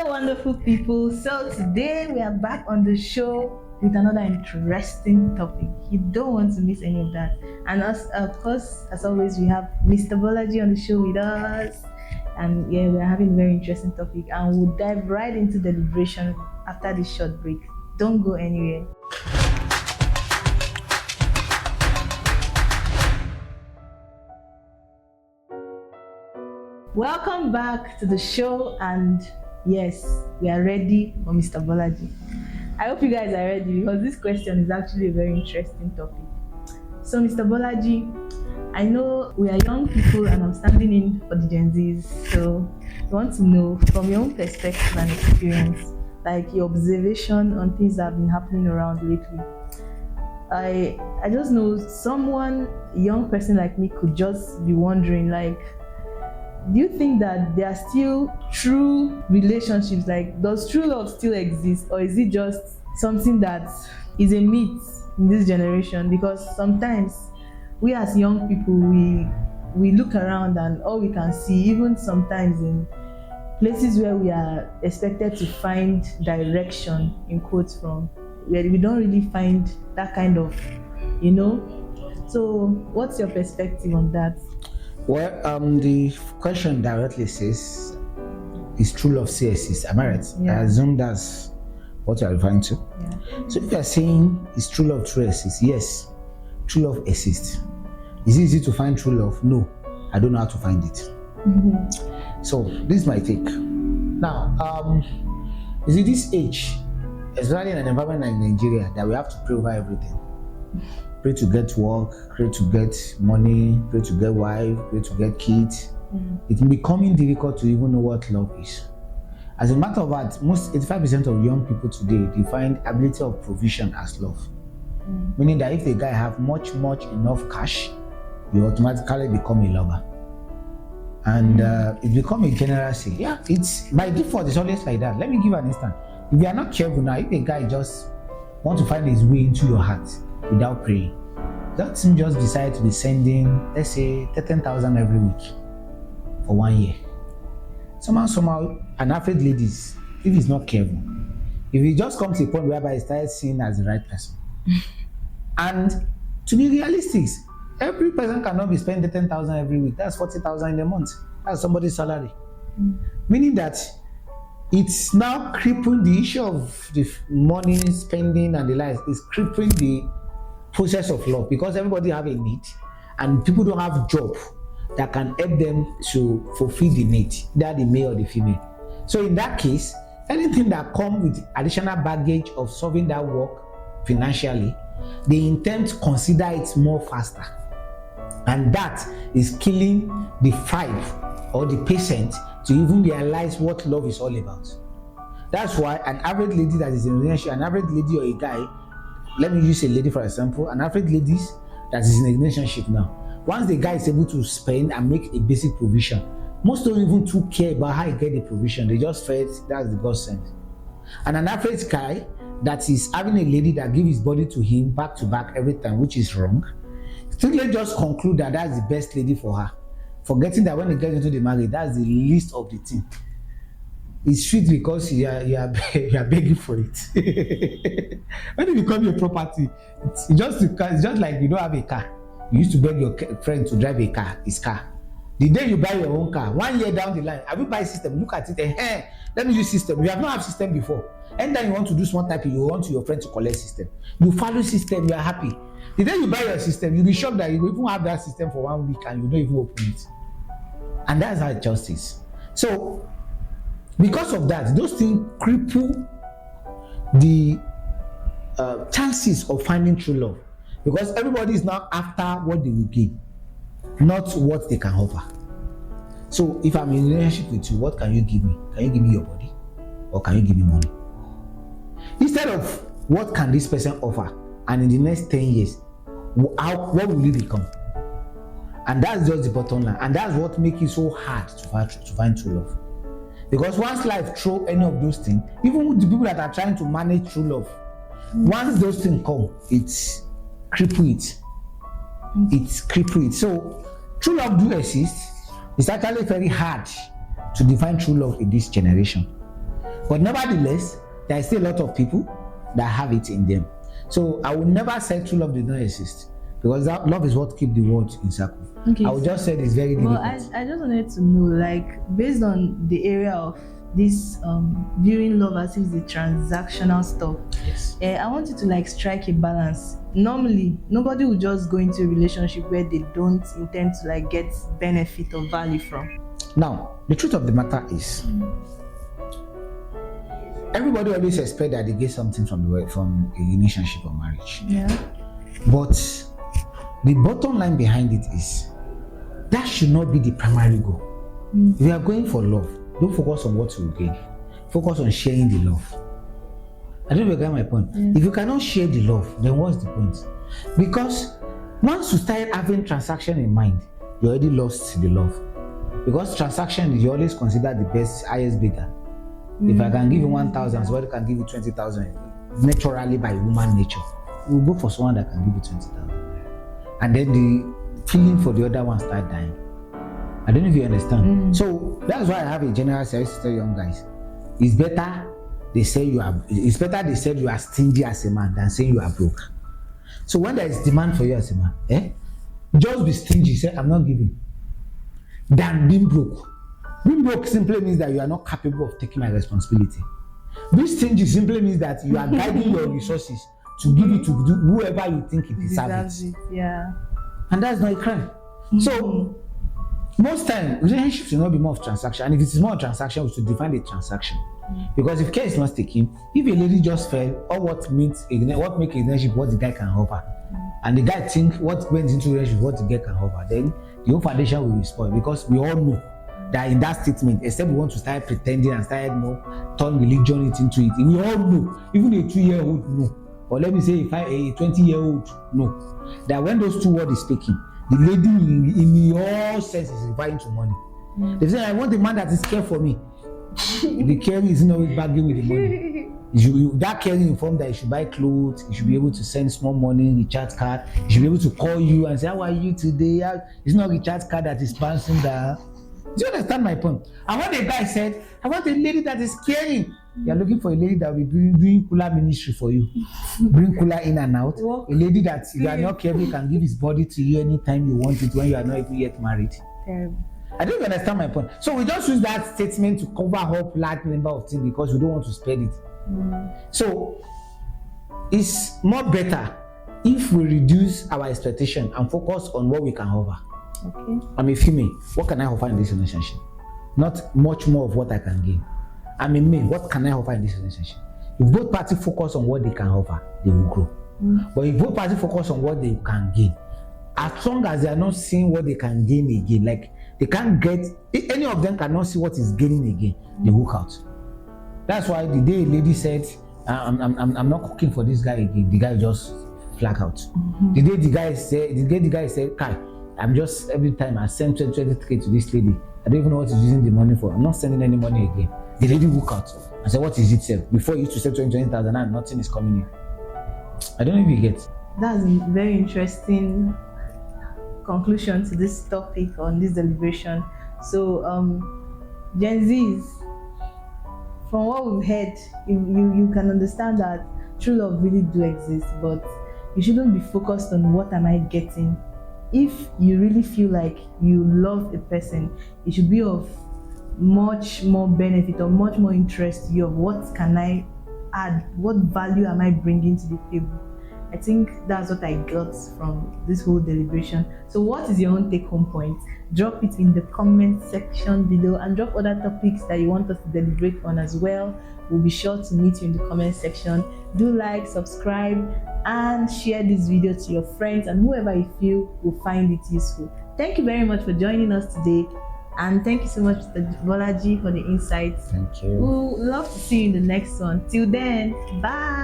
Hello, wonderful people. So today we are back on the show with another interesting topic. You don't want to miss any of that. And us, of course, as always, we have Mr. Bolaji on the show with us. And yeah, we are having a very interesting topic. And we'll dive right into the deliberation after this short break. Don't go anywhere. Welcome back to the show, and yes, we are ready for Mr. Bolaji. I hope you guys are ready because this question is actually a very interesting topic. So, Mr. Bolaji, I know we are young people and I'm standing in for the Gen Zs. So, I want to know from your own perspective and experience, like your observation on things that have been happening around lately. I just know someone, a young person like me, could just be wondering, like, do you think that there are still true relationships? Like, does true love still exist, or is it just something that is a myth in this generation? Because sometimes we as young people, we look around and all we can see, even sometimes in places where we are expected to find direction, in quotes, from, where we don't really find that kind of, So what's your perspective on that? Well, the question directly says, is true love still exists? Am I right? Yeah. I assume that's what you're referring to. Yeah. So if you're saying, is true love true exists? Yes, true love exists. Is it easy to find true love? No, I don't know how to find it. Mm-hmm. So this is my take. Now, is it this age, especially in an environment like Nigeria, that we have to pray over everything? Pray to get work, pray to get money, pray to get wife, pray to get kids. It's becoming difficult to even know what love is. As a matter of fact, most 85% of young people today define ability of provision as love. Meaning that if the guy have much enough cash, you automatically become a lover. And it become a general say. Yeah, it's by default, it's always like that. Let me give an instance. If you are not careful now, if a guy just want to find his way into your heart without praying, that him just decide to be sending, let's say, 13,000 every week for 1 year. Somehow, an average ladies, if he's not careful, if he just comes to a point whereby he starts seeing as the right person. And to be realistic, every person cannot be spending 10,000 every week. That's 40,000 in a month. That's somebody's salary. Meaning that it's now crippling the issue of the money spending and the likes. It's crippling the process of love because everybody have a need and people don't have job that can help them to fulfill the need, either the male or the female. So in that case, anything that comes with additional baggage of solving that work financially, they intend to consider it more faster. And that is killing the five or the patient to even realize what love is all about. That's why an average lady that is in a relationship, an average lady or a guy, let me use a lady for example, an average lady that is in a relationship now, once the guy is able to spend and make a basic provision, most don't even too care about how he get the provision. They just felt that's the God sent. And an average guy that is having a lady that gives his body to him back to back every time, which is wrong, still let's just conclude that that's the best lady for her, forgetting that when they get into the marriage, that's the least of the thing. It's sweet because you are begging for it. When it becomes your property, it's just like you don't have a car. You used to beg your friend to drive a car, his car. The day you buy your own car, 1 year down the line, have you buy system? Look at it and let me use system. You have not have system before. Anytime you want to do small typing, you want your friend to collect system. You follow system, you are happy. The day you buy your system, you'll be shocked that you even have that system for 1 week and you don't even open it. And that's how it just is. So, because of that, those things cripple the chances of finding true love. Because everybody is now after what they will give, not what they can offer. So, if I'm in a relationship with you, what can you give me? Can you give me your body? Or can you give me money? Instead of what can this person offer? And in the next 10 years, what will it become? And that's just the bottom line. And that's what makes it so hard to find true love. Because once life throw any of those things, even with the people that are trying to manage true love, once those things come, it's cripple it. It's cripple it. So true love do exist. It's actually very hard to define true love in this generation. But nevertheless, there is still a lot of people that have it in them. So I will never say true love does not exist, because that love is what keeps the world in circle. Okay, I would just say it's very well, difficult. I just wanted to know, like, based on the area of this viewing love as if it's the transactional stuff, Yes. I want you to like strike a balance. Normally, nobody will just go into a relationship where they don't intend to like get benefit or value from. Now, the truth of the matter is, everybody always expects that they get something from a relationship or marriage. Yeah. But the bottom line behind it is that should not be the primary goal. If you are going for love, don't focus on what you will gain. Focus on sharing the love. I don't know if you get my point. If you cannot share the love, then what's the point? Because once you start having transaction in mind, you already lost the love. Because transaction is, you always consider the best, highest bidder. If I can give you 1,000, somebody can give you 20,000 naturally by human nature. You will go for someone that can give you 20,000. And then the feeling for the other one start dying. I don't know if you understand. So that's why I have a general service to tell young guys. It's better they say you are stingy as a man than say you are broke. So when there is demand for you as a man, just be stingy, say I'm not giving, than being broke. Being broke simply means that you are not capable of taking my responsibility. Being stingy simply means that you are guiding your resources to give it to whoever you think it deserves it. Yeah. And that's not a crime. So most time relationships will not be more of transaction, and if it is more of transaction, we should define the transaction. Because if care is not taken, if a lady just fell, or what makes a relationship what the guy can offer, and the guy think what went into a relationship what the girl can offer, then the whole foundation will be spoiled. Because we all know that in that statement, except we want to start pretending and start turn religion into it, we all know, even a 2-year-old know, or let me say a 20-year-old know, that when those two words is speaking, the lady in all sense is referring to money. They say, I want a man that is care for me. The caring is not always bargaining with the money. That caring informed that you should buy clothes, you should be able to send small money, recharge card, you should be able to call you and say, how are you today? It's not recharge card that is bouncing down. Do you understand my point? And when the guy said, I want a lady that is caring, you are looking for a lady that will be doing cooler ministry for you. Bring cooler in and out. A lady that you are not careful can give his body to you anytime you want it when you are not even yet married. Terrible. I don't understand my point. So we just use that statement to cover up large number of things because we don't want to spread it. So it's more better if we reduce our expectation and focus on what we can offer. Okay. I'm a female. What can I offer in this relationship? Not much more of what I can gain. I'm a male. What can I offer in this relationship? If both parties focus on what they can offer, they will grow. But if both parties focus on what they can gain, as long as they are not seeing what they can gain again, like they can't get, any of them cannot see what is gaining again, they walk out. That's why the day a lady said, I'm not cooking for this guy again, the guy just flag out. The day the guy said, Kai, I'm just, every time I send 20k to this lady, I don't even know what he's using the money for. I'm not sending any money again. The lady walk out and said, what is it, sir? Before you used to send 20,000 and nothing is coming in. I don't know if you get. That's a very interesting conclusion to this topic on this deliberation. So, Gen Zs, from what we've heard, you can understand that true love really do exist, but you shouldn't be focused on what am I getting. If you really feel like you love a person, it should be of much more benefit or much more interest to you of what can I add, what value am I bringing to the table. I think that's what I got from this whole deliberation. So what is your own take-home point? Drop it in the comment section below and drop other topics that you want us to deliberate on as well. We'll be sure to meet you in the comment section. Do like, subscribe, and share this video to your friends and whoever you feel will find it useful. Thank you very much for joining us today. And thank you so much, Mr. Bolaji, for the insights. Thank you. We'll love to see you in the next one. Till then, bye.